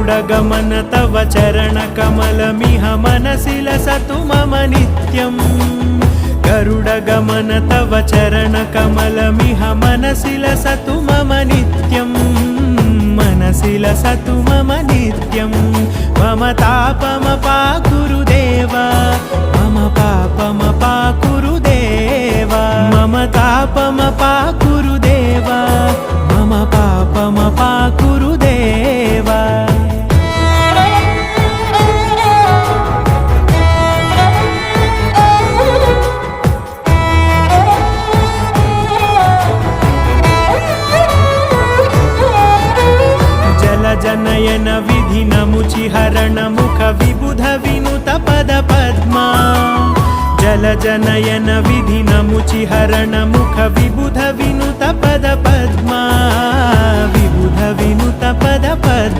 गरुडगमन तव चरणकमलमिह मनसि लसतु मम नित्यम् गरुडगमन तव चरणकमलमिह मनसि लसतु मम नित्यम् मनसि लसतु मम नित्यं मम तापमपाकुरुदेव मम पापमपाकुरुदेव मम तापमपाकुरुदेव मम पापमपाकुरुदेव जनयन विधि नमुचिहरण मुख विबुध विनुत पद पद्मा जल जनयन विधि नमुचिहरण मुख विबुध विनुत पद पद्मा विबुध विनुत पद पद्मा।